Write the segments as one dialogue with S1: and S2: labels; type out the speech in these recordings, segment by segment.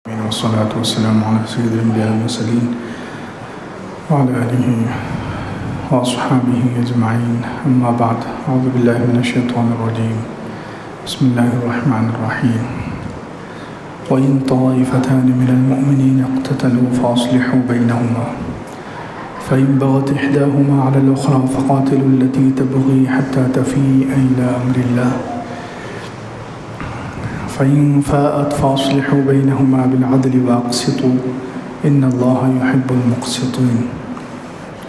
S1: والصلاة والسلام على سيد الأنبياء والمرسلين وعلى آله وأصحابه أجمعين أما بعد أعوذ بالله من الشيطان الرجيم بسم الله الرحمن الرحيم وإن طائفتان من المؤمنين اقتتلوا فأصلحوا بينهما فإن بغت إحداهما على الأخرى فقاتلوا التي تبغي حتى تفيء إلى أمر الله فإن فاءت فأصلحوا بينهما بالعدل وأقسطوا إن الله يحب المقسطين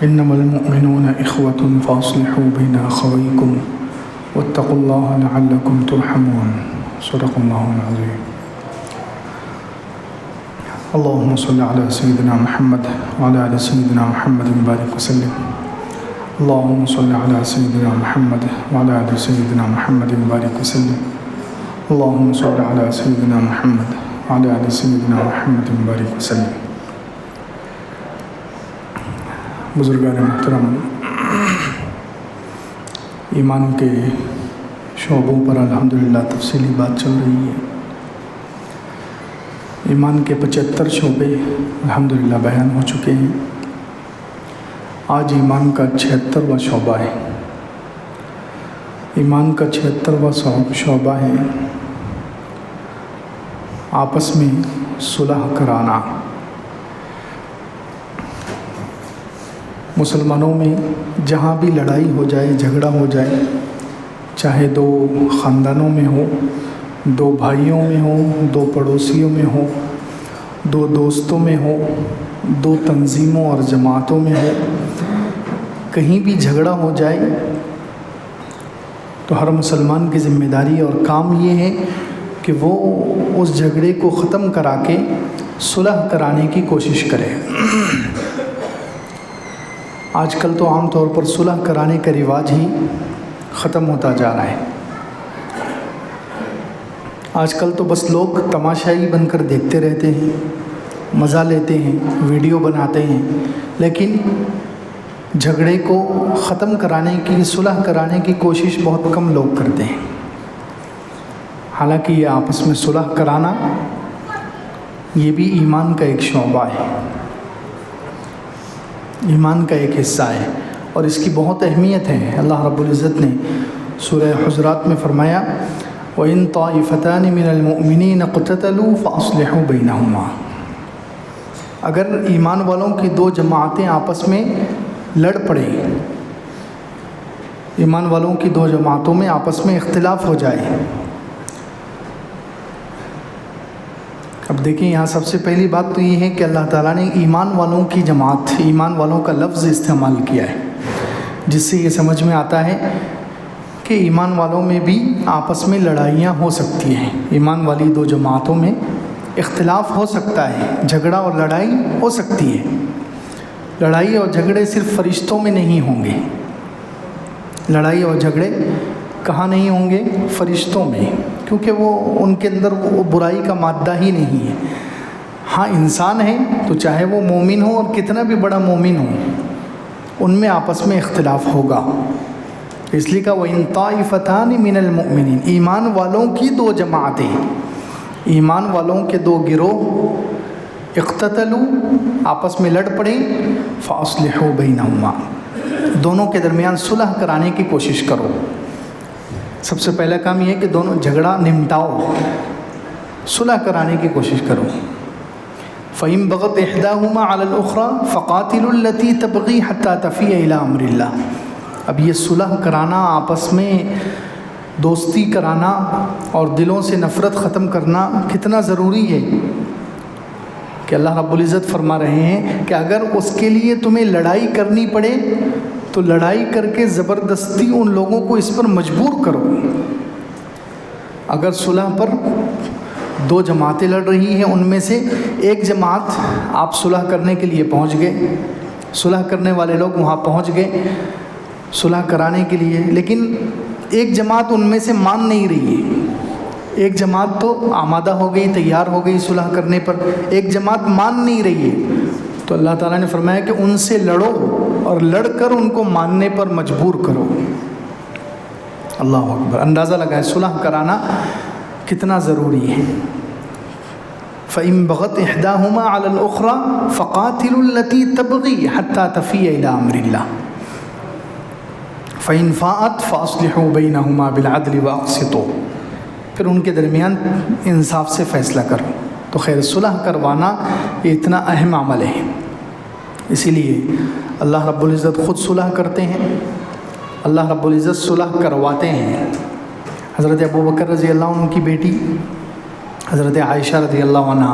S1: إنما المؤمنون إخوة فأصلحوا بين أخويكم واتقوا الله لعلكم ترحمون صدق الله العظيم اللهم صل على سيدنا محمد وعلى آل سيدنا محمد وبارك وسلم اللهم صل على سيدنا محمد وعلى آل سيدنا محمد وبارك وسلم اللهم صل على سيدنا محمد وعلى آل سيدنا محمد وبارك وسلم. بزرگان محترم، ایمان کے شعبوں پر الحمدللہ تفصیلی بات چل رہی ہے. ایمان کے 75 شعبے الحمدللہ بیان ہو چکے ہیں. آج ایمان کا 76واں شعبہ ہے. ایمان کا 76واں شعبہ ہے آپس میں صلح کرانا. مسلمانوں میں جہاں بھی لڑائی ہو جائے، جھگڑا ہو جائے، چاہے دو خاندانوں میں ہو، دو بھائیوں میں ہو، دو پڑوسیوں میں ہو، دو دوستوں میں ہو، دو تنظیموں اور جماعتوں میں ہو، کہیں بھی جھگڑا ہو جائے تو ہر مسلمان کی ذمہ داری اور کام یہ ہے کہ وہ اس جھگڑے کو ختم کرا کے صلح کرانے کی کوشش کرے. آج کل تو عام طور پر صلح کرانے کا رواج ہی ختم ہوتا جا رہا ہے. آج کل تو بس لوگ تماشائی بن کر دیکھتے رہتے ہیں، مزہ لیتے ہیں، ویڈیو بناتے ہیں، لیکن جھگڑے کو ختم کرانے کی، صلح کرانے کی کوشش بہت کم لوگ کرتے ہیں. حالانکہ یہ آپس میں صلح کرانا یہ بھی ایمان کا ایک شعبہ ہے، ایمان کا ایک حصہ ہے اور اس کی بہت اہمیت ہے. اللہ رب العزت نے سورہ حجرات میں فرمایا وَإِن طَائِفَتَانِ مِنَ الْمُؤْمِنِينَ اقْتَتَلُوا فَأَصْلِحُوا بَيْنَهُمَا. اگر ایمان والوں کی دو جماعتیں آپس میں لڑ پڑے، ایمان والوں کی دو جماعتوں میں آپس میں اختلاف ہو جائے. اب دیکھیں یہاں سب سے پہلی بات تو یہ ہے کہ اللہ تعالیٰ نے ایمان والوں کی جماعت، ایمان والوں کا لفظ استعمال کیا ہے، جس سے یہ سمجھ میں آتا ہے کہ ایمان والوں میں بھی آپس میں لڑائیاں ہو سکتی ہیں، ایمان والی دو جماعتوں میں اختلاف ہو سکتا ہے، جھگڑا اور لڑائی ہو سکتی ہے. لڑائی اور جھگڑے صرف فرشتوں میں نہیں ہوں گے. لڑائی اور جھگڑے کہاں نہیں ہوں گے؟ فرشتوں میں، کیونکہ وہ ان کے اندر وہ برائی کا مادہ ہی نہیں ہے. ہاں انسان ہے تو چاہے وہ مومن ہو اور کتنا بھی بڑا مومن ہو، ان میں آپس میں اختلاف ہوگا. اس لیے کہا وَإِن طَائِفَتَانِ مِنَ الْمُؤْمِنِينَ، ایمان والوں کی دو جماعتیں، ایمان والوں کے دو گروہ اقتتلوا، آپس میں لڑ پڑیں، فَأَصْلِحُوا بَيْنَهُمَا، دونوں کے درمیان صلح کرانے کی کوشش کرو. سب سے پہلا کام یہ ہے کہ دونوں جھگڑا نمٹاؤ، صلح کرانے کی کوشش کرو. فَإِن بَغَتْ إِحْدَاهُمَا عَلَى الْأُخْرَى فَقَاتِلُوا الَّتِي تَبْغِي حَتَّى تَفِيءَ إِلَى أَمْرِ اللَّهِ. اب یہ صلح کرانا، آپس میں دوستی کرانا اور دلوں سے نفرت ختم کرنا کتنا ضروری ہے کہ اللہ رب العزت فرما رہے ہیں کہ اگر اس کے لیے تمہیں لڑائی کرنی پڑے تو لڑائی کر کے زبردستی ان لوگوں کو اس پر مجبور کرو. اگر صلح پر دو جماعتیں لڑ رہی ہیں، ان میں سے ایک جماعت آپ صلح کرنے کے لیے پہنچ گئے، صلح کرنے والے لوگ وہاں پہنچ گئے صلح کرانے کے لیے، لیکن ایک جماعت ان میں سے مان نہیں رہی ہے. ایک جماعت تو آمادہ ہو گئی، تیار ہو گئی صلح کرنے پر، ایک جماعت مان نہیں رہی ہے. تو اللہ تعالیٰ نے فرمایا کہ ان سے لڑو اور لڑ کر ان کو ماننے پر مجبور کرو. اللہ اکبر. اندازہ لگائیں صلح کرانا کتنا ضروری ہے. فَإِن بَغَتْ إِحْدَاهُمَا عَلَى الْأُخْرَى فَقَاتِلُوا الَّتِي تَبْغِي حَتَّى تَفِيَّ إِلَىٰ أَمْرِ اللَّهِ فَإِن فَاءَتْ فَأَصْلِحُوا بَيْنَهُمَا بِالْعَدْلِ وَأَقْسِطُوا، پھر ان کے درمیان انصاف سے فیصلہ کرو۔ تو خیر صلح کروانا یہ اتنا اہم عمل ہے، اسی لیے اللہ رب العزت خود صلح کرتے ہیں، اللہ رب العزت صلح کرواتے ہیں۔ حضرت ابو بکر رضی اللہ عنہ کی بیٹی حضرت عائشہ رضی اللہ عنہ،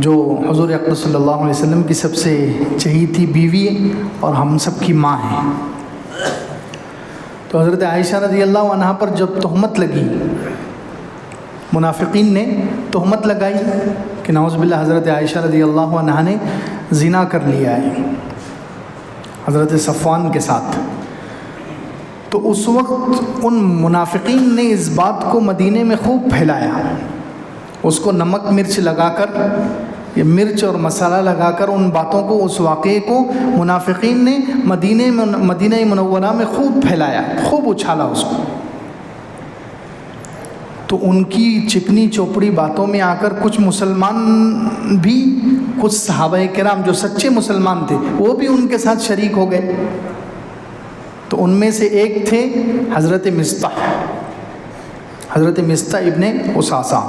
S1: جو حضور اقدس صلی اللہ علیہ وسلم کی سب سے چہیتی بیوی اور ہم سب کی ماں ہیں، تو حضرت عائشہ رضی اللہ عنہ پر جب تہمت لگی، منافقین نے تہمت لگائی کہ نعوذ باللہ حضرت عائشہ رضی اللہ عنہ نے زنا کر لیا ہے حضرت صفوان کے ساتھ، تو اس وقت ان منافقین نے اس بات کو مدینے میں خوب پھیلایا، اس کو نمک مرچ لگا کر، یہ مرچ اور مسالہ لگا کر ان باتوں کو، اس واقعے کو منافقین نے مدینہ منورہ میں خوب پھیلایا، خوب اچھالا اس کو۔ تو ان کی چکنی چوپڑی باتوں میں آ کر کچھ مسلمان بھی، کچھ صحابہ کرام جو سچے مسلمان تھے وہ بھی ان کے ساتھ شریک ہو گئے۔ تو ان میں سے ایک تھے حضرت مصطح ابن اساسہ۔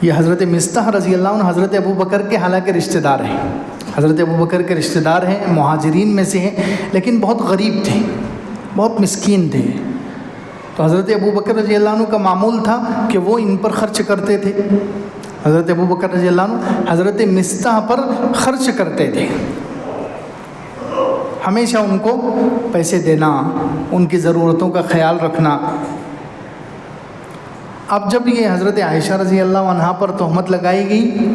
S1: یہ حضرت مصطح رضی اللہ عنہ حضرت ابو بکر کے حالانکہ رشتہ دار ہیں، حضرت ابو بکر کے رشتہ دار ہیں، مہاجرین میں سے ہیں، لیکن بہت غریب تھے، بہت مسکین تھے۔ تو حضرت ابو بکر رضی اللہ عنہ کا معمول تھا کہ وہ ان پر خرچ کرتے تھے، حضرت ابو بکر رضی اللہ عنہ حضرت مصطح پر خرچ کرتے تھے، ہمیشہ ان کو پیسے دینا، ان کی ضرورتوں کا خیال رکھنا۔ اب جب یہ حضرت عائشہ رضی اللہ عنہ پر تہمت لگائی گئی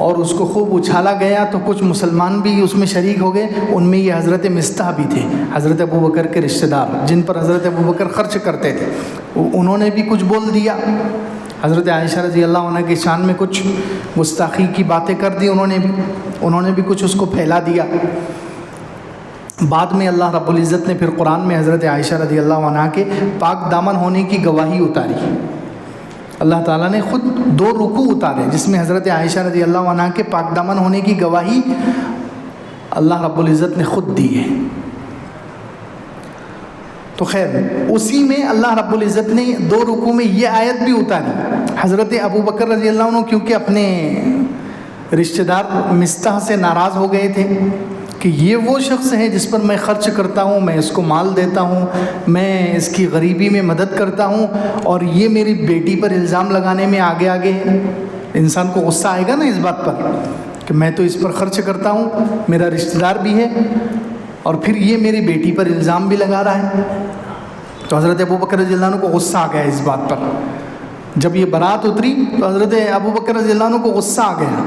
S1: اور اس کو خوب اچھالا گیا، تو کچھ مسلمان بھی اس میں شریک ہو گئے، ان میں یہ حضرت مصطح بھی تھے، حضرت ابو بکر کے رشتہ دار جن پر حضرت ابو بکر خرچ کرتے تھے، انہوں نے بھی کچھ بول دیا، حضرت عائشہ رضی اللہ عنہ کی شان میں کچھ گستاخی کی باتیں کر دی، انہوں نے بھی کچھ اس کو پھیلا دیا۔ بعد میں اللہ رب العزت نے پھر قرآن میں حضرت عائشہ رضی اللہ عنہ کے پاک دامن ہونے کی گواہی اتاری، اللہ تعالیٰ نے خود 2 رکوع اتارے جس میں حضرت عائشہ رضی اللہ عنہ کے پاک دامن ہونے کی گواہی اللہ رب العزت نے خود دی ہے۔ تو خیر اسی میں اللہ رب العزت نے 2 رکوع میں یہ آیت بھی اتاری، حضرت ابو بکر رضی اللہ عنہ کیونکہ اپنے رشتہ دار مصطح سے ناراض ہو گئے تھے کہ یہ وہ شخص ہے جس پر میں خرچ کرتا ہوں، میں اس کو مال دیتا ہوں، میں اس کی غریبی میں مدد کرتا ہوں، اور یہ میری بیٹی پر الزام لگانے میں آگے ہے۔ انسان کو غصہ آئے گا نا اس بات پر کہ میں تو اس پر خرچ کرتا ہوں، میرا رشتہ دار بھی ہے، اور پھر یہ میری بیٹی پر الزام بھی لگا رہا ہے۔ تو حضرت ابو بکر رضی اللہ عنہ کو غصہ آ گیا اس بات پر، جب یہ برات اتری تو حضرت ابو بکر رضی اللہ عنہ کو غصہ آ گیا،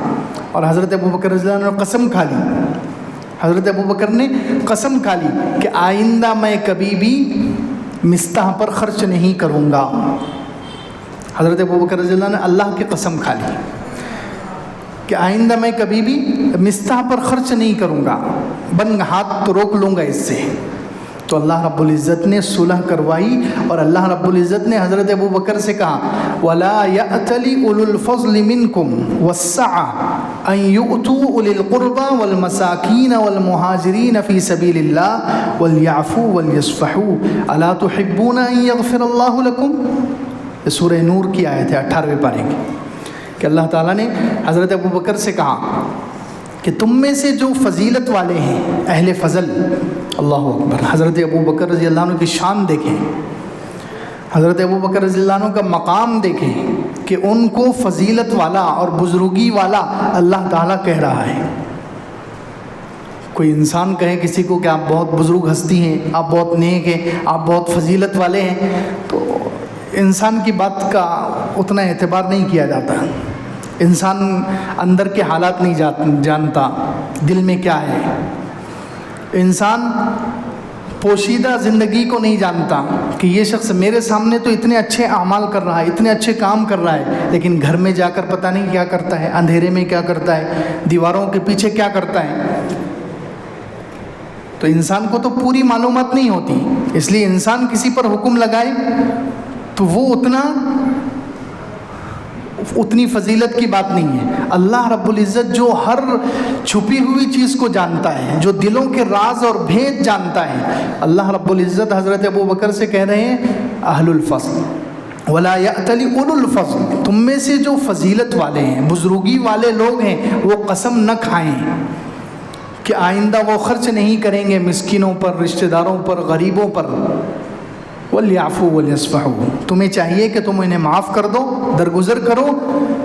S1: اور حضرت ابو بکر رضی اللہ عنہ نے قسم کھا لی، حضرت ابو بکر نے قسم کھا لی کہ آئندہ میں کبھی بھی مصطح پر خرچ نہیں کروں گا۔ حضرت ابو بکر رضی اللہ عنہ نے اللہ کی قسم کھا لی کہ آئندہ میں کبھی بھی مصطح پر خرچ نہیں کروں گا، بن ہاتھ تو روک لوں گا اس سے۔ تو اللہ رب العزت نے صلح کروائی، اور اللہ رب العزت نے حضرت ابو بکر سے کہا وَلَا يَأْتَلِ أُولُو الْفَضْلِ مِنْكُمْ وَالسَّعَةِ أَنْ يُؤْتُوا أُولِي الْقُرْبَى وَالْمَسَاكِينَ وَالْمُهَاجِرِينَ فِي سَبِيلِ اللَّهِ وَلْيَعْفُوا وَلْيَصْفَحُوا أَلَا تُحِبُّونَ أَنْ يَغْفِرَ اللَّهُ لَكُمْ۔ یہ سورہ نور کی آیت ہے 18ویں پارے کی، کہ اللہ تعالیٰ نے حضرت ابو بکر سے کہا کہ تم میں سے جو فضیلت والے ہیں، اہل فضل، اللہ اکبر، حضرت ابو بکر رضی اللہ عنہ کی شان دیکھیں، حضرت ابو بکر رضی اللہ عنہ کا مقام دیکھیں کہ ان کو فضیلت والا اور بزرگی والا اللہ تعالیٰ کہہ رہا ہے۔ کوئی انسان کہے کسی کو کہ آپ بہت بزرگ ہستی ہیں، آپ بہت نیک ہیں، آپ بہت فضیلت والے ہیں، تو انسان کی بات کا اتنا اعتبار نہیں کیا جاتا، انسان اندر کے حالات نہیں جانتا، دل میں کیا ہے، انسان پوشیدہ زندگی کو نہیں جانتا کہ یہ شخص میرے سامنے تو اتنے اچھے اعمال کر رہا ہے، اتنے اچھے کام کر رہا ہے، لیکن گھر میں جا کر پتہ نہیں کیا کرتا ہے، اندھیرے میں کیا کرتا ہے، دیواروں کے پیچھے کیا کرتا ہے۔ تو انسان کو تو پوری معلومات نہیں ہوتی، اس لیے انسان کسی پر حکم لگائے تو وہ اتنی فضیلت کی بات نہیں ہے. اللہ رب العزت جو ہر چھپی ہوئی چیز کو جانتا ہے، جو دلوں کے راز اور بھید جانتا ہے، اللہ رب العزت حضرت ابو بکر سے کہہ رہے ہیں اہل الفضل ولا یأتل اولو الفضل، تم میں سے جو فضیلت والے ہیں، بزرگی والے لوگ ہیں، وہ قسم نہ کھائیں کہ آئندہ وہ خرچ نہیں کریں گے مسکینوں پر، رشتہ داروں پر، غریبوں پر. وَلْيَعْفُوا وَلْيَصْفَحُوا، تمہیں چاہیے کہ تم انہیں معاف کر دو، درگزر کرو.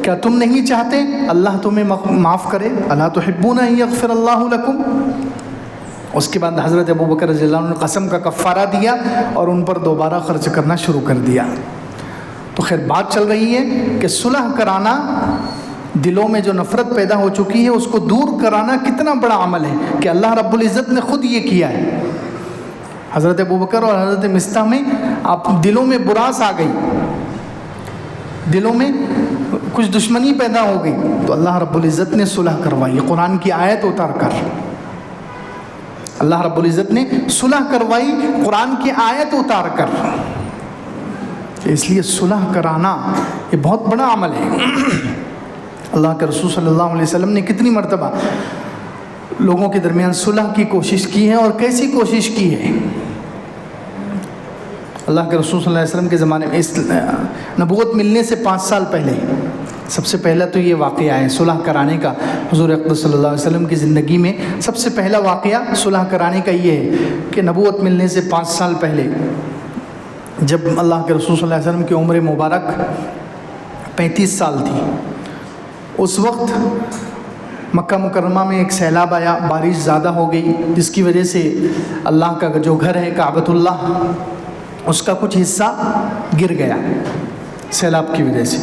S1: کیا تم نہیں چاہتے اللہ تمہیں معاف کرے؟ الا تحبون ان یغفر اللہ لکم. اس کے بعد حضرت ابو بکر رضی اللہ عنہ نے قسم کا کفارہ دیا اور ان پر دوبارہ خرچ کرنا شروع کر دیا. تو خیر بات چل رہی ہے کہ صلح کرانا، دلوں میں جو نفرت پیدا ہو چکی ہے اس کو دور کرانا کتنا بڑا عمل ہے کہ اللہ رب العزت نے خود یہ کیا ہے. حضرت ابوبکر اور حضرت مصطح میں آپ دلوں میں براس آ گئی، دلوں میں کچھ دشمنی پیدا ہو گئی، تو اللہ رب العزت نے صلح کروائی قرآن کی آیت اتار کر. اللہ رب العزت نے صلح کروائی قرآن کی آیت اتار کر. اس لیے صلح کرانا یہ بہت بڑا عمل ہے. اللہ کے رسول صلی اللہ علیہ وسلم نے کتنی مرتبہ لوگوں کے درمیان صلح کی کوشش کی ہے اور کیسی کوشش کی ہے. اللہ کے رسول صلی اللہ علیہ وسلم کے زمانے میں اس نبوت ملنے سے 5 سال پہلے سب سے پہلا تو یہ واقعہ ہے صلح کرانے کا. حضور اقدس صلی اللہ علیہ وسلم کی زندگی میں سب سے پہلا واقعہ صلح کرانے کا یہ ہے کہ نبوت ملنے سے 5 سال پہلے جب اللہ کے رسول صلی اللہ علیہ وسلم کی عمر مبارک 35 سال تھی، اس وقت مکہ مکرمہ میں ایک سیلاب آیا، بارش زیادہ ہو گئی، جس کی وجہ سے اللہ کا جو گھر ہے کعبۃ اللہ اس کا کچھ حصہ گر گیا سیلاب کی وجہ سے.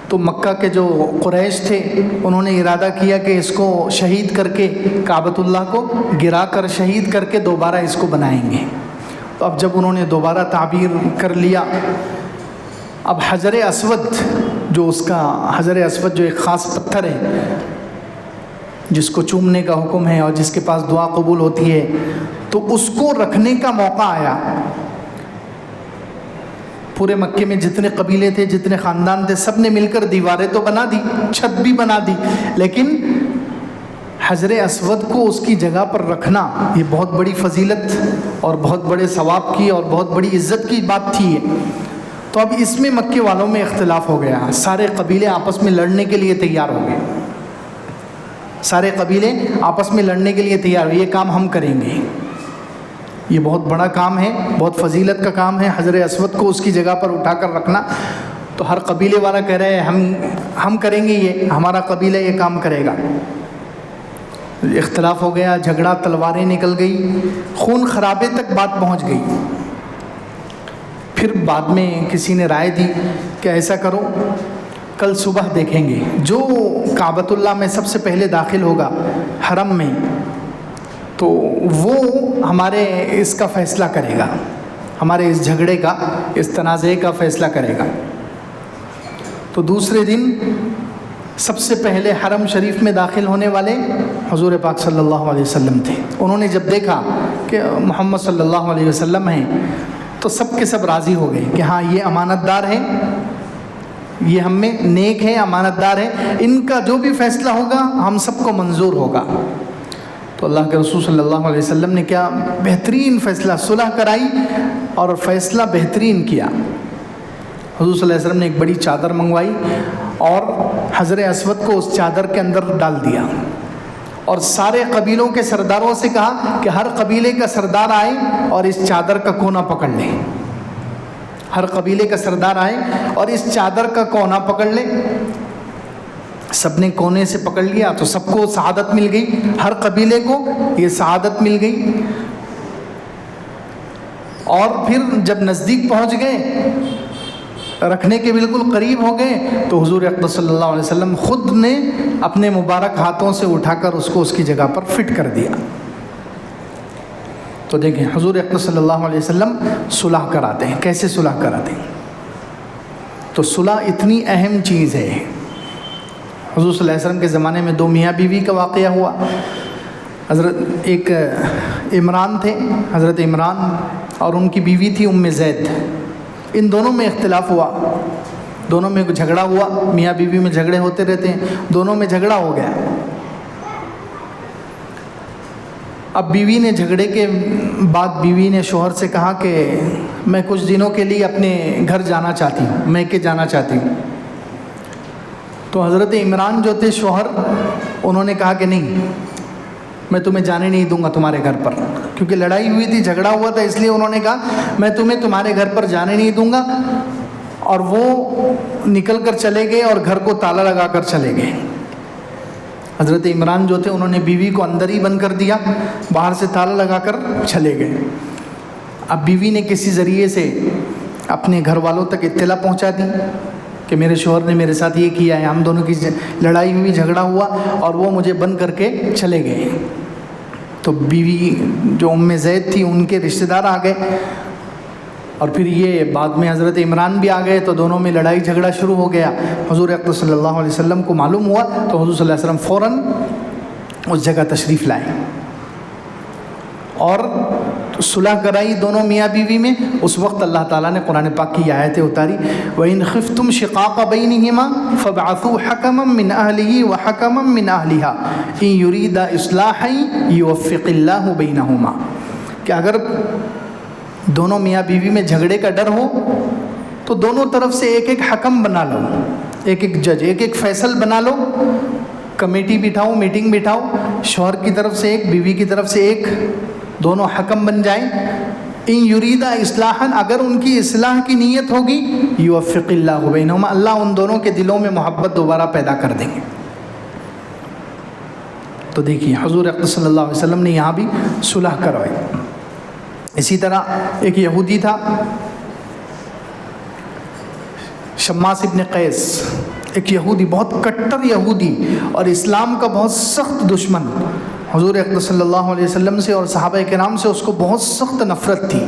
S1: تو مکہ کے جو قریش تھے انہوں نے ارادہ کیا کہ اس کو شہید کر کے، کعبۃ اللہ کو گرا کر شہید کر کے دوبارہ اس کو بنائیں گے. تو اب جب انہوں نے دوبارہ تعبیر کر لیا، اب حجر اسود جو اس کا حجر اسود جو ایک خاص پتھر ہے جس کو چومنے کا حکم ہے اور جس کے پاس دعا قبول ہوتی ہے، تو اس کو رکھنے کا موقع آیا. پورے مکے میں جتنے قبیلے تھے، جتنے خاندان تھے، سب نے مل کر دیواریں تو بنا دی، چھت بھی بنا دی، لیکن حجر اسود کو اس کی جگہ پر رکھنا یہ بہت بڑی فضیلت اور بہت بڑے ثواب کی اور بہت بڑی عزت کی بات تھی. تو اب اس میں مکے والوں میں اختلاف ہو گیا، سارے قبیلے آپس میں لڑنے کے لیے تیار ہو گئے، سارے قبیلے آپس میں لڑنے کے لیے تیار ہوئے، یہ کام ہم کریں گے، یہ بہت بڑا کام ہے، بہت فضیلت کا کام ہے حجر اسود کو اس کی جگہ پر اٹھا کر رکھنا. تو ہر قبیلے والا کہہ رہے ہیں ہم کریں گے، یہ ہمارا قبیلہ یہ کام کرے گا. اختلاف ہو گیا، جھگڑا، تلواریں نکل گئی، خون خرابے تک بات پہنچ گئی. پھر بعد میں کسی نے رائے دی کہ ایسا کرو، کل صبح دیکھیں گے جو کعبۃ اللہ میں سب سے پہلے داخل ہوگا حرم میں، تو وہ ہمارے اس کا فیصلہ کرے گا، ہمارے اس جھگڑے کا، اس تنازع کا فیصلہ کرے گا. تو دوسرے دن سب سے پہلے حرم شریف میں داخل ہونے والے حضور پاک صلی اللہ علیہ وسلم تھے. انہوں نے جب دیکھا کہ محمد صلی اللہ علیہ وسلم ہیں تو سب کے سب راضی ہو گئے کہ ہاں یہ امانت دار ہیں، یہ ہم میں نیک ہے، امانت دار ہے، ان کا جو بھی فیصلہ ہوگا ہم سب کو منظور ہوگا. تو اللہ کے رسول صلی اللہ علیہ وسلم نے کیا بہترین فیصلہ، صلح کرائی اور فیصلہ بہترین کیا. حضور صلی اللہ علیہ وسلم نے ایک بڑی چادر منگوائی اور حجر اسود کو اس چادر کے اندر ڈال دیا اور سارے قبیلوں کے سرداروں سے کہا کہ ہر قبیلے کا سردار آئے اور اس چادر کا کونا پکڑ لے. ہر قبیلے کا سردار آئے اور اس چادر کا کونا پکڑ لے. سب نے کونے سے پکڑ لیا تو سب کو سعادت مل گئی، ہر قبیلے کو یہ سعادت مل گئی. اور پھر جب نزدیک پہنچ گئے، رکھنے کے بالکل قریب ہو گئے، تو حضور اقدس صلی اللہ علیہ وسلم خود نے اپنے مبارک ہاتھوں سے اٹھا کر اس کو اس کی جگہ پر فٹ کر دیا. تو دیکھیں حضور اقدس صلی اللہ علیہ وسلم صلح کراتے ہیں. کیسے صلح کراتے ہیں؟ تو صلح اتنی اہم چیز ہے. حضور صلی اللہ علیہ وسلم کے زمانے میں 2 میاں بیوی کا واقعہ ہوا. حضرت ایک عمران تھے، حضرت عمران، اور ان کی بیوی تھی زید. ان دونوں میں اختلاف ہوا دونوں میں جھگڑا ہوا، میاں بیوی میں جھگڑے ہوتے رہتے ہیں، دونوں میں جھگڑا ہو گیا۔ اب بیوی نے جھگڑے کے بعد بیوی نے شوہر سے کہا کہ میں کچھ دنوں کے لیے اپنے گھر جانا چاہتی ہوں، میکے جانا چاہتی ہوں۔ تو حضرت عمران جو تھے شوہر، انہوں نے کہا کہ نہیں، میں تمہیں جانے نہیں دوں گا تمہارے گھر پر، کیونکہ لڑائی ہوئی تھی، جھگڑا ہوا تھا، اس لیے انہوں نے کہا میں تمہیں تمہارے گھر پر جانے نہیں دوں گا۔ اور وہ نکل کر چلے گئے اور گھر کو تالا لگا کر چلے گئے۔ حضرت عمران جو تھے انہوں نے بیوی کو اندر ہی بند کر دیا، باہر سے تالا لگا کر چلے گئے۔ اب بیوی نے کسی ذریعے سے اپنے گھر والوں تک اطلاع پہنچا دی کہ میرے شوہر نے میرے ساتھ یہ کیا ہے، ہم دونوں کی لڑائی ہوئی، جھگڑا ہوا اور وہ مجھے بند کر کے چلے گئے۔ تو بیوی جو ام زید تھی ان کے رشتہ دار آ گئے، اور پھر یہ بعد میں حضرت عمران بھی آ گئے، تو دونوں میں لڑائی جھگڑا شروع ہو گیا۔ حضور اقدس صلی اللہ علیہ وسلم کو معلوم ہوا تو حضور صلی اللہ علیہ وسلم فوراً اس جگہ تشریف لائے اور صلح کرائی دونوں میاں بیوی میں۔ اس وقت اللہ تعالیٰ نے قرآن پاک کی آیتیں اتاری، وَإِنْ خِفْتُمْ شِقَاقَ بَيْنِهِمَا فَابْعَثُوا حَكَمًا مِّنْ أَهْلِهِ وَحَكَمًا مِّنْ أَهْلِهَا إِنْ يُرِيدَا إِصْلَاحًا يُوَفِّقِ اللَّهُ بَيْنَهُمَا، کہ اگر دونوں میاں بیوی میں جھگڑے کا ڈر ہو تو دونوں طرف سے ایک ایک حکم بنا لو، ایک ایک جج، ایک ایک فیصل بنا لو، کمیٹی بٹھاؤ، میٹنگ بٹھاؤ، شوہر کی طرف سے ایک، بیوی کی طرف سے ایک، دونوں حکم بن جائیں۔ ان یریدا اصلاحا، اگر ان کی اصلاح کی نیت ہوگی، یوفق اللہ بینہما، اللہ ان دونوں کے دلوں میں محبت دوبارہ پیدا کر دیں گے۔ تو دیکھیے حضور اقدس صلی اللہ علیہ وسلم نے یہاں بھی صلح کروائی۔ اسی طرح ایک یہودی تھا شماس ابن قیس، ایک یہودی، بہت کٹر یہودی اور اسلام کا بہت سخت دشمن، حضور اقدس صلی اللہ علیہ وسلم سے اور صحابہ کرام سے اس کو بہت سخت نفرت تھی۔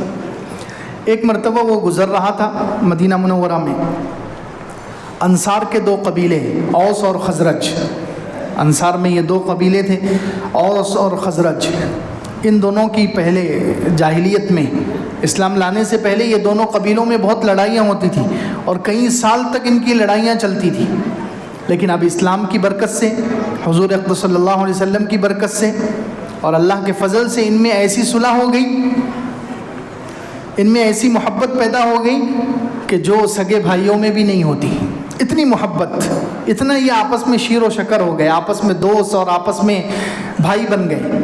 S1: ایک مرتبہ وہ گزر رہا تھا مدینہ منورہ میں، انصار کے دو قبیلے اوس اور خزرج، انصار میں یہ دو قبیلے تھے اوس اور خزرج، ان دونوں کی پہلے جاہلیت میں، اسلام لانے سے پہلے یہ دونوں قبیلوں میں بہت لڑائیاں ہوتی تھیں اور کئی سال تک ان کی لڑائیاں چلتی تھیں، لیکن اب اسلام کی برکت سے، حضور اقدس صلی اللہ علیہ وسلم کی برکت سے اور اللہ کے فضل سے ان میں ایسی صلح ہو گئی، ان میں ایسی محبت پیدا ہو گئی کہ جو سگے بھائیوں میں بھی نہیں ہوتی، اتنی محبت، اتنا یہ آپس میں شیر و شکر ہو گئے، آپس میں دوست اور آپس میں بھائی بن گئے۔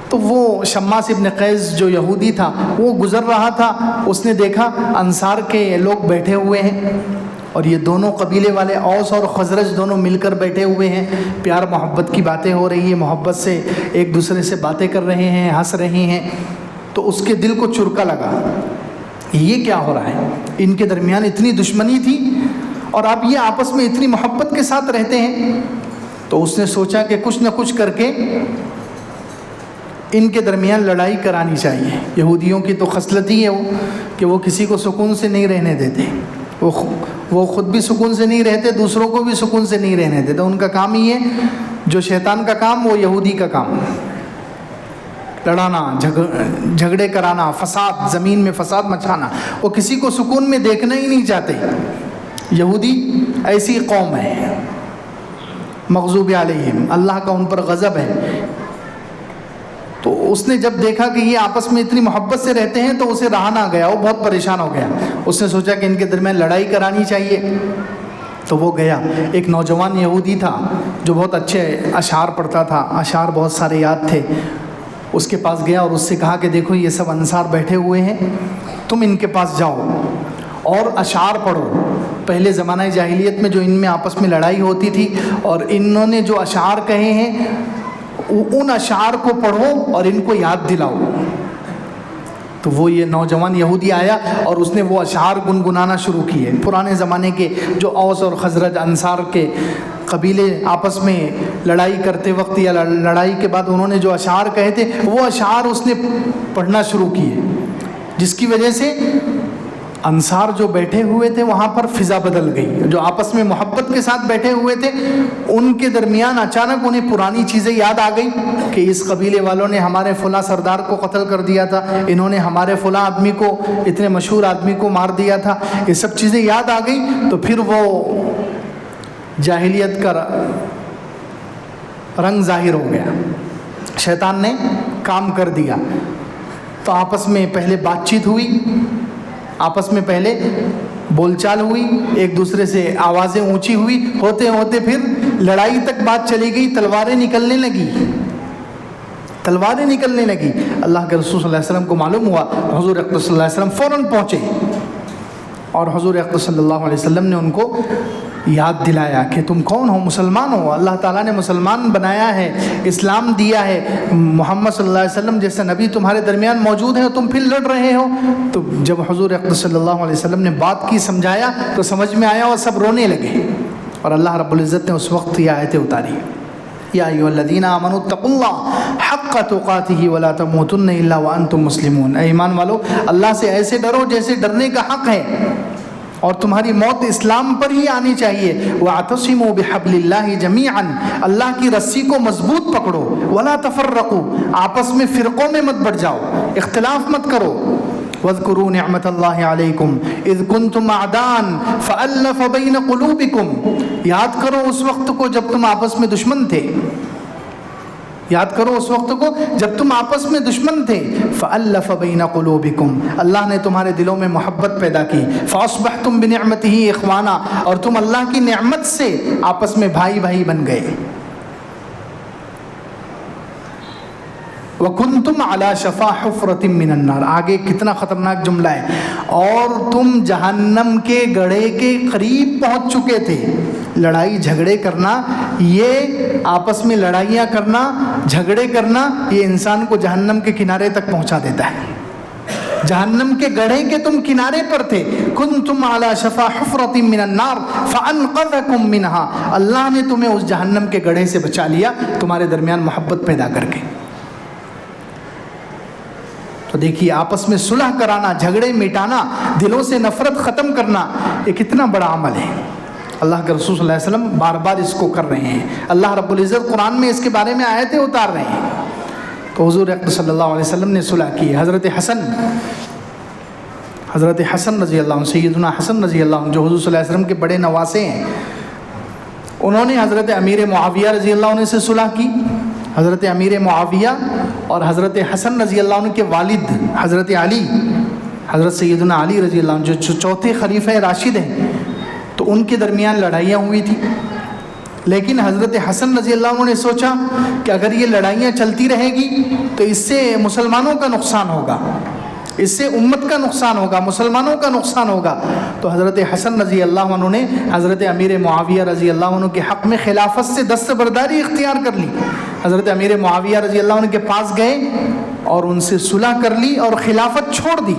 S1: تو وہ شماس ابن قیس جو یہودی تھا وہ گزر رہا تھا، اس نے دیکھا انصار کے لوگ بیٹھے ہوئے ہیں اور یہ دونوں قبیلے والے اوس اور خزرج دونوں مل کر بیٹھے ہوئے ہیں، پیار محبت کی باتیں ہو رہی ہیں، محبت سے ایک دوسرے سے باتیں کر رہے ہیں، ہنس رہے ہیں۔ تو اس کے دل کو چرکا لگا، یہ کیا ہو رہا ہے، ان کے درمیان اتنی دشمنی تھی اور اب یہ آپس میں اتنی محبت کے ساتھ رہتے ہیں۔ تو اس نے سوچا کہ کچھ نہ کچھ کر کے ان کے درمیان لڑائی کرانی چاہیے۔ یہودیوں کی تو خصلت ہی ہے کہ وہ کسی کو سکون سے نہیں رہنے دیتے، وہ خود بھی سکون سے نہیں رہتے، دوسروں کو بھی سکون سے نہیں رہنے دیتے۔ ان کا کام ہی ہے، جو شیطان کا کام وہ یہودی کا کام، لڑانا، جھگڑے کرانا، فساد، زمین میں فساد مچانا، وہ کسی کو سکون میں دیکھنا ہی نہیں چاہتے۔ یہودی ایسی قوم ہے، مغضوب علیہم، اللہ کا ان پر غضب ہے۔ تو اس نے جب دیکھا کہ یہ آپس میں اتنی محبت سے رہتے ہیں تو اسے رہا نہ گیا، وہ بہت پریشان ہو گیا۔ اس نے سوچا کہ ان کے درمیان لڑائی کرانی چاہیے، تو وہ گیا۔ ایک نوجوان یہودی تھا جو بہت اچھے اشعار پڑھتا تھا، اشعار بہت سارے یاد تھے، اس کے پاس گیا اور اس سے کہا کہ دیکھو یہ سب انصار بیٹھے ہوئے ہیں، تم ان کے پاس جاؤ اور اشعار پڑھو۔ پہلے زمانہ جاہلیت میں جو ان میں آپس میں لڑائی ہوتی تھی اور انہوں نے جو اشعار کہے ہیں ان اشعار کو پڑھو اور ان کو یاد دلاؤ۔ تو وہ یہ نوجوان یہودی آیا اور اس نے وہ اشعار گنگنانا شروع کیے، پرانے زمانے کے جو اوس اور خزرج انصار کے قبیلے آپس میں لڑائی کرتے وقت یا لڑائی کے بعد انہوں نے جو اشعار کہے تھے وہ اشعار اس نے پڑھنا شروع کیے، جس کی وجہ سے انصار جو بیٹھے ہوئے تھے وہاں پر فضا بدل گئی، جو آپس میں محبت کے ساتھ بیٹھے ہوئے تھے ان کے درمیان اچانک انہیں پرانی چیزیں یاد آ گئی کہ اس قبیلے والوں نے ہمارے فلاں سردار کو قتل کر دیا تھا، انہوں نے ہمارے فلاں آدمی کو، اتنے مشہور آدمی کو مار دیا تھا، یہ سب چیزیں یاد آ گئی۔ تو پھر وہ جاہلیت کا رنگ ظاہر ہو گیا، شیطان نے کام کر دیا۔ تو آپس میں پہلے بات چیت ہوئی، آپس میں پہلے بول چال ہوئی، ایک دوسرے سے آوازیں اونچی ہوئی، ہوتے ہوتے پھر لڑائی تک بات چلی گئی، تلواریں نکلنے لگی، تلواریں نکلنے لگی۔ اللہ کے رسول صلی اللہ علیہ وسلم کو معلوم ہوا، حضور اقدس صلی اللہ علیہ وسلم فوراً پہنچے اور حضور اقدس صلی اللہ علیہ وسلم نے ان کو یاد دلایا کہ تم کون ہو؟ مسلمان ہو، اللہ تعالیٰ نے مسلمان بنایا ہے، اسلام دیا ہے، محمد صلی اللہ علیہ وسلم جیسا نبی تمہارے درمیان موجود ہے اور تم پھر لڑ رہے ہو۔ تو جب حضور اقدس صلی اللہ علیہ وسلم نے بات کی، سمجھایا تو سمجھ میں آیا اور سب رونے لگے، اور اللہ رب العزت نے اس وقت یہ آیتیں اتاری، یا ایھا الذین آمنوا اتقوا اللہ حق تقاتہ ولا تموتن الا وانتم مسلمون۔ اے ایمان والو، اللہ سے ایسے ڈرو جیسے ڈرنے کا حق ہے، اور تمہاری موت اسلام پر ہی آنی چاہیے۔ وَاعْتَصِمُوا بِحَبْلِ اللَّهِ جَمِيعًا، اللہ کی رسی کو مضبوط پکڑو، وَلَا تَفَرَّقُوا، آپس میں فرقوں میں مت بٹ جاؤ، اختلاف مت کرو۔ وَاذْكُرُوا نِعْمَةَ اللَّهِ عَلَيْكُمْ إِذْ كُنْتُمْ أَعْدَاءً فَأَلَّفَ بَيْنَ قُلُوبِكُمْ، یاد کرو اس وقت کو جب تم آپس میں دشمن تھے، یاد کرو اس وقت کو جب تم آپس میں دشمن تھے۔ فَأَلَّفَ بَيْنَ قُلُوبِكُمْ، اللہ نے تمہارے دلوں میں محبت پیدا کی۔ فَأَصْبَحْتُمْ بِنِعْمَتِهِ إِخْوَانًا، اور تم اللہ کی نعمت سے آپس میں بھائی بھائی بن گئے۔ وَكُنْتُمْ عَلَى شَفَا حُفْرَةٍ مِّنَ النَّارِ، آگے کتنا خطرناک جملہ ہے، اور تم جہنم کے گڑھے کے قریب پہنچ چکے تھے۔ لڑائی جھگڑے کرنا، یہ آپس میں لڑائیاں کرنا، جھگڑے کرنا، یہ انسان کو جہنم کے کنارے تک پہنچا دیتا ہے۔ جہنم کے گڑھے کے تم کنارے پر تھے۔ کنتم علی شفا حفرۃ من النار فانقذکم منہا، اللہ نے تمہیں اس جہنم کے گڑھے سے بچا لیا تمہارے درمیان محبت پیدا کر کے۔ تو دیکھیے، آپس میں صلح کرانا، جھگڑے مٹانا، دلوں سے نفرت ختم کرنا، یہ کتنا بڑا عمل ہے۔ اللہ کے رسول صلی اللہ علیہ وسلم بار بار اس کو کر رہے ہیں، اللہ رب العزت قرآن میں اس کے بارے میں آیتیں اتار رہے ہیں۔ تو حضور اقدس صلی اللہ علیہ وسلم نے صلح کی۔ حضرت حسن رضی اللہ عنہ، سیدنا حسن رضی اللہ عنہ جو حضور صلی اللہ علیہ وسلم کے بڑے نواسے ہیں، انہوں نے حضرت امیر معاویہ رضی اللہ عنہ سے صلح کی۔ حضرت امیر معاویہ اور حضرت حسن رضی اللہ عنہ کے والد حضرت علی، حضرت سیدنا علی رضی اللہ عنہ جو چوتھے خلیفہ راشد ہیں، تو ان کے درمیان لڑائیاں ہوئی تھی۔ لیکن حضرت حسن رضی اللہ عنہ نے سوچا کہ اگر یہ لڑائیاں چلتی رہے گی تو اس سے مسلمانوں کا نقصان ہوگا، اس سے امت کا نقصان ہوگا، مسلمانوں کا نقصان ہوگا۔ تو حضرت حسن رضی اللہ عنہ نے حضرت امیر معاویہ رضی اللہ عنہ کے حق میں خلافت سے دستبرداری اختیار کر لی۔ حضرت امیر معاویہ رضی اللہ عنہ کے پاس گئے اور ان سے صلح کر لی اور خلافت چھوڑ دی،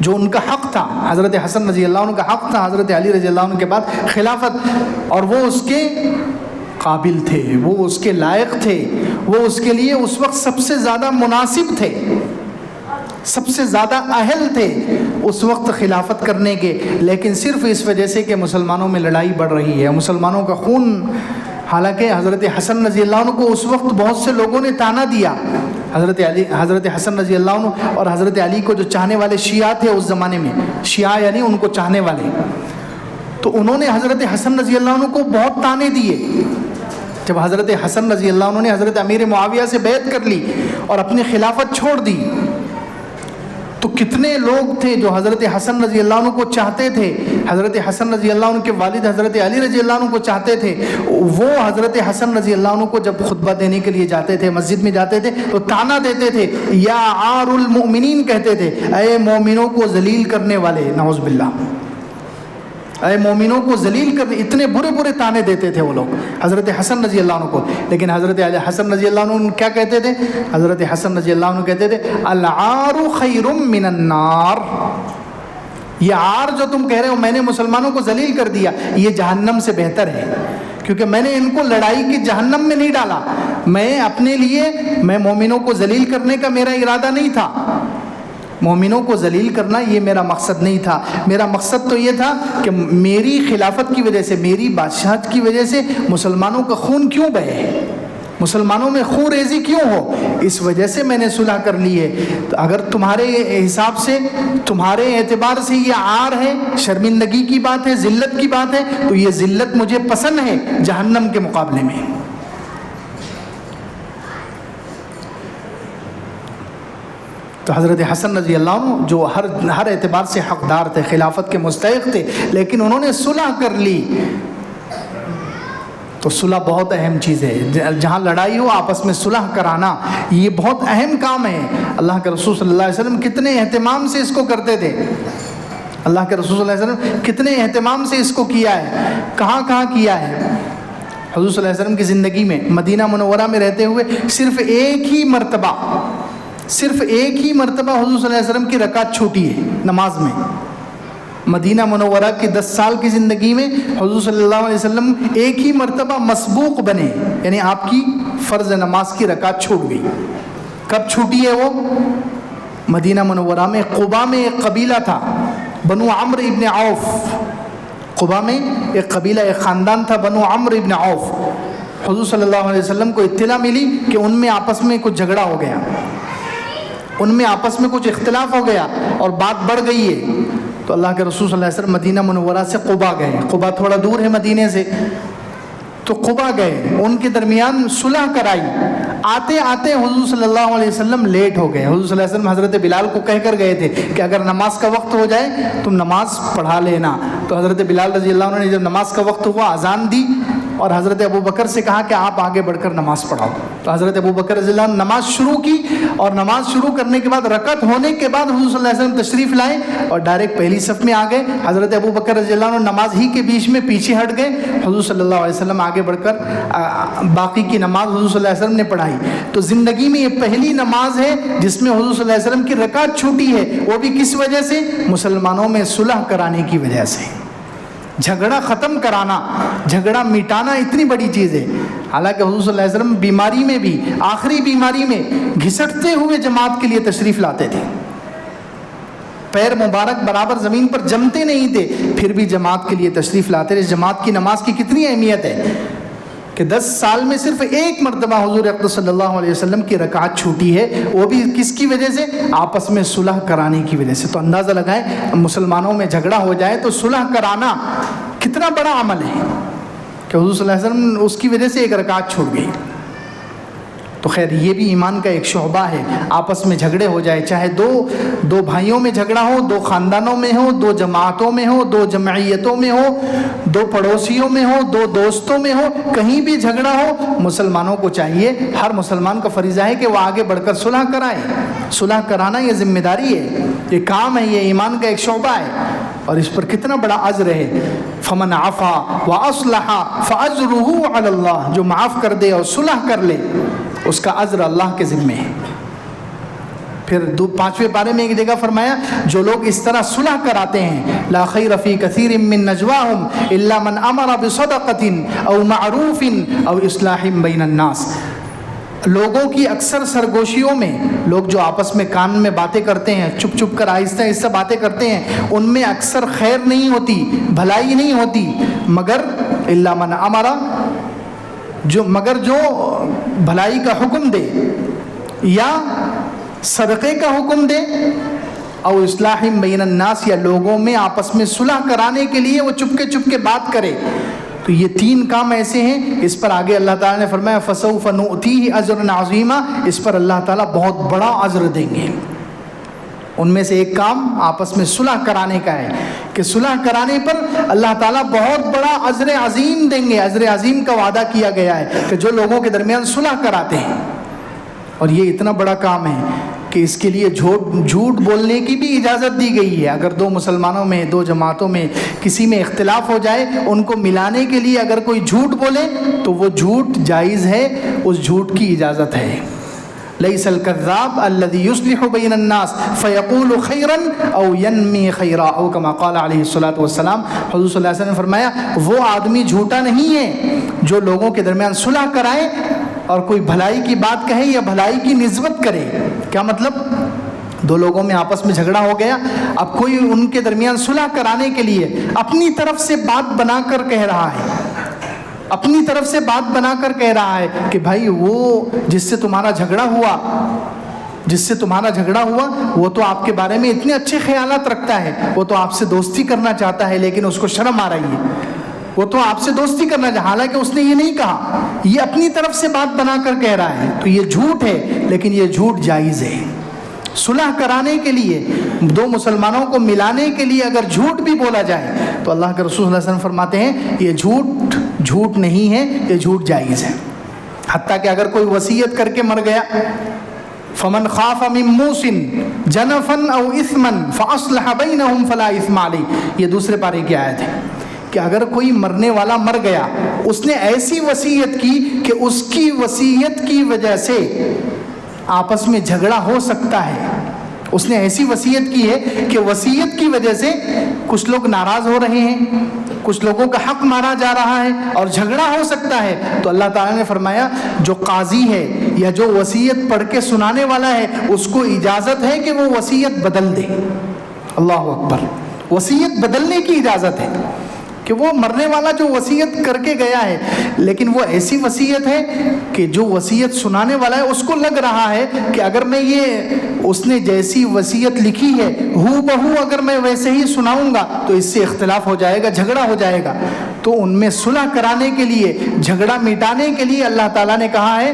S1: جو ان کا حق تھا۔ حضرت حسن رضی اللہ عنہ کا حق تھا حضرت علی رضی اللہ عنہ کے بعد خلافت، اور وہ اس کے قابل تھے، وہ اس کے لائق تھے، وہ اس کے لیے اس وقت سب سے زیادہ مناسب تھے، سب سے زیادہ اہل تھے اس وقت خلافت کرنے کے۔ لیکن صرف اس وجہ سے کہ مسلمانوں میں لڑائی بڑھ رہی ہے، مسلمانوں کا خون، حالانکہ حضرت حسن رضی اللہ عنہ کو اس وقت بہت سے لوگوں نے طعنہ دیا۔ حضرت حسن رضی اللہ عنہ اور حضرت علی کو جو چاہنے والے شیعہ تھے اس زمانے میں، شیعہ یعنی ان کو چاہنے والے، تو انہوں نے حضرت حسن رضی اللہ عنہ کو بہت طعنے دیے۔ جب حضرت حسن رضی اللہ عنہ نے حضرت امیر معاویہ سے بیعت کر لی اور اپنی خلافت چھوڑ دی، تو کتنے لوگ تھے جو حضرت حسن رضی اللہ عنہ کو چاہتے تھے، حضرت حسن رضی اللہ عنہ کے والد حضرت علی رضی اللہ عنہ کو چاہتے تھے۔ وہ حضرت حسن رضی اللہ عنہ کو جب خطبہ دینے کے لیے جاتے تھے، مسجد میں جاتے تھے، تو طعنہ دیتے تھے، یا عار المؤمنین کہتے تھے، اے مومنوں کو ذلیل کرنے والے، نعوذ باللہ، اے مومنوں کو ذلیل کرنے، اتنے برے برے طعنے دیتے تھے وہ لوگ حضرت حسن رضی اللہ عنہ کو۔ لیکن حضرت حسن رضی اللہ عنہ کیا کہتے تھے؟ حضرت حسن رضی اللہ عنہ کہتے تھے، العار خیر من النار، یہ عار جو تم کہہ رہے ہو میں نے مسلمانوں کو ذلیل کر دیا، یہ جہنم سے بہتر ہے، کیونکہ میں نے ان کو لڑائی کی جہنم میں نہیں ڈالا، میں اپنے لیے، میں مومنوں کو ذلیل کرنے کا میرا ارادہ نہیں تھا، مومنوں کو ذلیل کرنا یہ میرا مقصد نہیں تھا. میرا مقصد تو یہ تھا کہ میری خلافت کی وجہ سے, میری بادشاہت کی وجہ سے مسلمانوں کا خون کیوں بہے, مسلمانوں میں خون ریزی کیوں ہو, اس وجہ سے میں نے صلح کر لی ہے. تو اگر تمہارے حساب سے, تمہارے اعتبار سے یہ عار ہے, شرمندگی کی بات ہے, ذلت کی بات ہے, تو یہ ذلت مجھے پسند ہے جہنم کے مقابلے میں. تو حضرت حسن رضی اللہ عنہ جو ہر اعتبار سے حقدار تھے, خلافت کے مستحق تھے, لیکن انہوں نے صلح کر لی. تو صلح بہت اہم چیز ہے. جہاں لڑائی ہو آپس میں صلح کرانا یہ بہت اہم کام ہے. اللہ کے رسول صلی اللہ علیہ وسلم کتنے اہتمام سے اس کو کرتے تھے, اللہ کے رسول صلی اللہ علیہ وسلم کتنے اہتمام سے اس کو کیا ہے, کہاں کہاں کیا ہے. حضور صلی اللہ علیہ وسلم کی زندگی میں مدینہ منورہ میں رہتے ہوئے صرف ایک ہی مرتبہ حضور صلی اللہ علیہ وسلم کی رکعت چھوٹی ہے نماز میں. مدینہ منورہ کی 10 سال کی زندگی میں حضور صلی اللہ علیہ وسلم ایک ہی مرتبہ مسبوق بنے, یعنی آپ کی فرض نماز کی رکعت چھوٹ گئی. کب چھوٹی ہے وہ؟ مدینہ منورہ میں قباء میں ایک قبیلہ تھا, بنو عمرو ابن عوف. قباء میں ایک قبیلہ, ایک خاندان تھا بنو عمرو ابن عوف. حضور صلی اللہ علیہ وسلم کو اطلاع ملی کہ ان میں آپس میں کچھ جھگڑا ہو گیا, ان میں آپس میں کچھ اختلاف ہو گیا اور بات بڑھ گئی ہے. تو اللہ کے رسول صلی اللہ علیہ وسلم مدینہ منورہ سے قباء گئے. قباء تھوڑا دور ہے مدینے سے, تو قباء گئے, ان کے درمیان صلح کرائی. آتے آتے حضور صلی اللہ علیہ وسلم لیٹ ہو گئے. حضور صلی اللہ علیہ وسلم حضرت بلال کو کہہ کر گئے تھے کہ اگر نماز کا وقت ہو جائے تم نماز پڑھا لینا. تو حضرت بلال رضی اللہ عنہ نے جب نماز کا وقت ہوا اذان دی اور حضرت ابو بکر سے کہا کہ آپ آگے بڑھ کر نماز پڑھاؤ. تو حضرت ابو بکر رضی اللہ عنہ نماز شروع کی, اور نماز شروع کرنے کے بعد رکعت ہونے کے بعد حضور صلی اللہ علیہ وسلم تشریف لائے اور ڈائریکٹ پہلی صف میں آ گئے. حضرت ابو بکر رضی اللہ عنہ نماز ہی کے بیچ میں پیچھے ہٹ گئے. حضور صلی اللہ علیہ وسلم آگے بڑھ کر باقی کی نماز حضور صلی اللہ علیہ وسلم نے پڑھائی. تو زندگی میں یہ پہلی نماز ہے جس میں حضور صلی اللہ علیہ وسلم کی رکعت چھوٹی ہے, وہ بھی کس وجہ سے؟ مسلمانوں میں صلح کرانے کی وجہ سے. جھگڑا ختم کرانا, جھگڑا مٹانا اتنی بڑی چیز ہے. حالانکہ حضور صلی اللہ علیہ وسلم بیماری میں بھی, آخری بیماری میں گھسٹتے ہوئے جماعت کے لیے تشریف لاتے تھے. پیر مبارک برابر زمین پر جمتے نہیں تھے, پھر بھی جماعت کے لیے تشریف لاتے تھے. جماعت کی نماز کی کتنی اہمیت ہے کہ 10 سال میں صرف ایک مرتبہ حضور اقدس صلی اللہ علیہ وسلم کی رکعت چھوٹی ہے, وہ بھی کس کی وجہ سے؟ آپس میں صلح کرانے کی وجہ سے. تو اندازہ لگائیں مسلمانوں میں جھگڑا ہو جائے تو صلح کرانا کتنا بڑا عمل ہے کہ حضور صلی اللہ علیہ وسلم اس کی وجہ سے ایک رکعت چھوٹ گئی. تو خیر یہ بھی ایمان کا ایک شعبہ ہے. آپس میں جھگڑے ہو جائے, چاہے دو بھائیوں میں جھگڑا ہو, 2 خاندانوں میں ہو, 2 جماعتوں میں ہو, 2 جمعیتوں میں ہو, 2 پڑوسیوں میں ہو, 2 دوستوں میں ہو, کہیں بھی جھگڑا ہو, مسلمانوں کو چاہیے, ہر مسلمان کا فریضہ ہے کہ وہ آگے بڑھ کر صلح کرائے. صلح کرانا یہ ذمہ داری ہے, یہ کام ہے, یہ ایمان کا ایک شعبہ ہے, اور اس پر کتنا بڑا اجر ہے. فمن عفا واصلح فاجرہ علی اللہ, جو معاف کر دے اور صلح کر لے اس کا اجر اللہ کے ذمے ہے. پھر 5ویں پارے میں ایک جگہ فرمایا جو لوگ اس طرح صلح کراتے ہیں, لا خیر فی کثیر من نجواہم الا من امر بصدقۃ او معروف او اصلاح بین الناس. لوگوں کی اکثر سرگوشیوں میں, لوگ جو آپس میں کان میں باتیں کرتے ہیں, چپ چپ کر آہستہ آہستہ باتیں کرتے ہیں, ان میں اکثر خیر نہیں ہوتی, بھلائی نہیں ہوتی, مگر الا من امر, مگر جو بھلائی کا حکم دے یا صدقے کا حکم دے, او اصلاح بین الناس, یا لوگوں میں آپس میں صلح کرانے کے لیے وہ چپ کے بات کرے. تو یہ 3 کام ایسے ہیں, اس پر آگے اللہ تعالیٰ نے فرمایا فسوف نؤتیہ اجرا عظیما, اس پر اللہ تعالیٰ بہت بڑا اجر دیں گے. ان میں سے ایک کام آپس میں صلح کرانے کا ہے کہ صلح کرانے پر اللہ تعالیٰ بہت بڑا اجر عظیم دیں گے. اجر عظیم کا وعدہ کیا گیا ہے کہ جو لوگوں کے درمیان صلح کراتے ہیں, اور یہ اتنا بڑا کام ہے کہ اس کے لیے جھوٹ بولنے کی بھی اجازت دی گئی ہے. اگر 2 مسلمانوں میں, 2 جماعتوں میں کسی میں اختلاف ہو جائے, ان کو ملانے کے لیے اگر کوئی جھوٹ بولے تو وہ جھوٹ جائز ہے, اس جھوٹ کی اجازت ہے. لیس الکذاب الذی یصلح بین الناس فیقول خیرا او ینمی خیرا, او کما قال علیہ الصلوۃ والسلام. حضور صلی اللہ علیہ وسلم نے فرمایا وہ آدمی جھوٹا نہیں ہے جو لوگوں کے درمیان صلح کرائے اور کوئی بھلائی کی بات کہے یا بھلائی کی نسبت کرے. کیا مطلب؟ دو لوگوں میں آپس میں جھگڑا ہو گیا، اب کوئی ان کے درمیان صلح کرانے کے لیے اپنی طرف سے بات بنا کر کہہ رہا ہے، اپنی طرف سے بات بنا کر کہہ رہا ہے کہ بھائی وہ جس سے تمہارا جھگڑا ہوا وہ تو آپ کے بارے میں اتنے اچھے خیالات رکھتا ہے، وہ تو آپ سے دوستی کرنا چاہتا ہے لیکن اس کو شرم آ رہی ہے، وہ تو آپ سے دوستی کرنا چاہتا ہے، حالانکہ اس نے یہ نہیں کہا، یہ اپنی طرف سے بات بنا کر کہہ رہا ہے، تو یہ جھوٹ ہے، لیکن یہ جھوٹ جائز ہے۔ صلح کرانے کے لیے، دو مسلمانوں کو ملانے کے لیے اگر جھوٹ بھی بولا جائے تو اللہ کے رسول صلی اللہ علیہ وسلم فرماتے ہیں یہ جھوٹ نہیں ہے، یہ جھوٹ جائز ہے۔ حتیٰ کہ اگر کوئی وصیت کر کے مر گیا، فمن خاف من موص جنفا او اثما فاصلح بینہم فلا اثم علیہ، یہ دوسرے پارے کی آیت ہے کہ اگر کوئی مرنے والا مر گیا، اس نے ایسی وصیت کی کہ اس کی وصیت کی وجہ سے آپس میں جھگڑا ہو سکتا ہے، اس نے ایسی وصیت کی ہے کہ وصیت کی وجہ سے کچھ لوگ ناراض ہو رہے ہیں، کچھ لوگوں کا حق مارا جا رہا ہے اور جھگڑا ہو سکتا ہے، تو اللہ تعالیٰ نے فرمایا جو قاضی ہے یا جو وصیت پڑھ کے سنانے والا ہے اس کو اجازت ہے کہ وہ وصیت بدل دے۔ اللہ اکبر، وصیت بدلنے کی اجازت ہے کہ وہ مرنے والا جو وصیت کر کے گیا ہے، لیکن وہ ایسی وصیت ہے کہ جو وصیت سنانے والا ہے اس کو لگ رہا ہے کہ اگر میں یہ اس نے جیسی وصیت لکھی ہے ہو بہو اگر میں ویسے ہی سناؤں گا تو اس سے اختلاف ہو جائے گا، جھگڑا ہو جائے گا، تو ان میں صلح کرانے کے لیے، جھگڑا مٹانے کے لیے اللہ تعالیٰ نے کہا ہے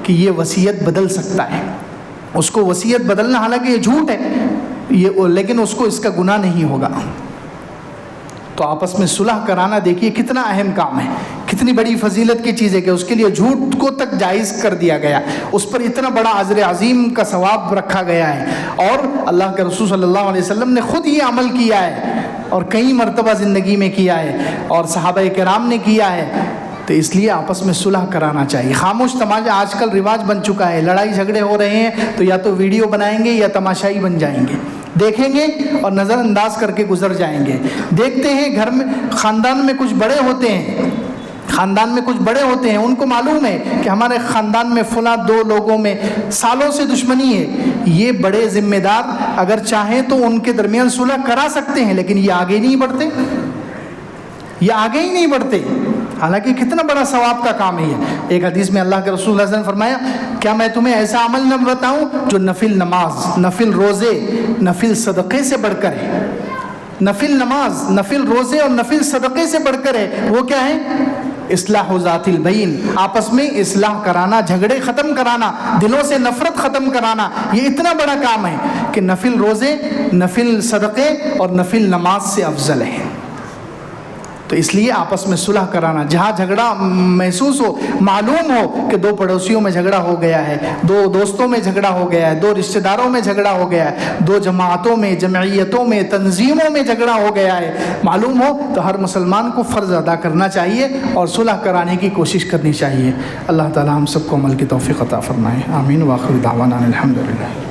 S1: کہ یہ وصیت بدل سکتا ہے۔ اس کو وصیت بدلنا، حالانکہ یہ جھوٹ ہے لیکن اس کو اس کا گناہ نہیں ہوگا۔ تو آپس میں صلح کرانا دیکھیے کتنا اہم کام ہے، کتنی بڑی فضیلت کی چیز ہے کہ اس کے لیے جھوٹ کو تک جائز کر دیا گیا، اس پر اتنا بڑا اجر عظیم کا ثواب رکھا گیا ہے، اور اللہ کے رسول صلی اللہ علیہ وسلم نے خود یہ عمل کیا ہے اور کئی مرتبہ زندگی میں کیا ہے اور صحابہ کرام نے کیا ہے۔ تو اس لیے آپس میں صلح کرانا چاہیے۔ خاموش تماشا آج کل رواج بن چکا ہے، لڑائی جھگڑے ہو رہے ہیں تو یا تو ویڈیو بنائیں گے یا تماشائی بن جائیں گے، دیکھیں گے اور نظر انداز کر کے گزر جائیں گے۔ دیکھتے ہیں گھر میں خاندان میں کچھ بڑے ہوتے ہیں، ان کو معلوم ہے کہ ہمارے خاندان میں فلاں دو لوگوں میں سالوں سے دشمنی ہے، یہ بڑے ذمہ دار اگر چاہیں تو ان کے درمیان صلح کرا سکتے ہیں، لیکن یہ آگے ہی نہیں بڑھتے، حالانکہ کتنا بڑا ثواب کا کام ہے یہ۔ ایک حدیث میں اللہ کے رسول صلی اللہ علیہ وسلم نے فرمایا کیا میں تمہیں ایسا عمل نہ بتاؤں جو نفل نماز، نفل روزے، نفل صدقے سے بڑھ کر ہے؟ نفل نماز، نفل روزے اور نفل صدقے سے بڑھ کر ہے، وہ کیا ہے؟ اصلاح ذات البین، آپس میں اصلاح کرانا، جھگڑے ختم کرانا، دلوں سے نفرت ختم کرانا، یہ اتنا بڑا کام ہے کہ نفل روزے، نفل صدقے اور نفل نماز سے افضل ہے۔ تو اس لیے آپس میں صلح کرانا، جہاں جھگڑا محسوس ہو، معلوم ہو کہ دو پڑوسیوں میں جھگڑا ہو گیا ہے، دو دوستوں میں جھگڑا ہو گیا ہے، دو رشتہ داروں میں جھگڑا ہو گیا ہے، دو جماعتوں میں، جمعیتوں میں، تنظیموں میں جھگڑا ہو گیا ہے، معلوم ہو تو ہر مسلمان کو فرض ادا کرنا چاہیے اور صلح کرانے کی کوشش کرنی چاہیے۔ اللہ تعالی ہم سب کو عمل کی توفیق عطا فرمائے، آمین۔ وآخر دعوانا الحمدللہ۔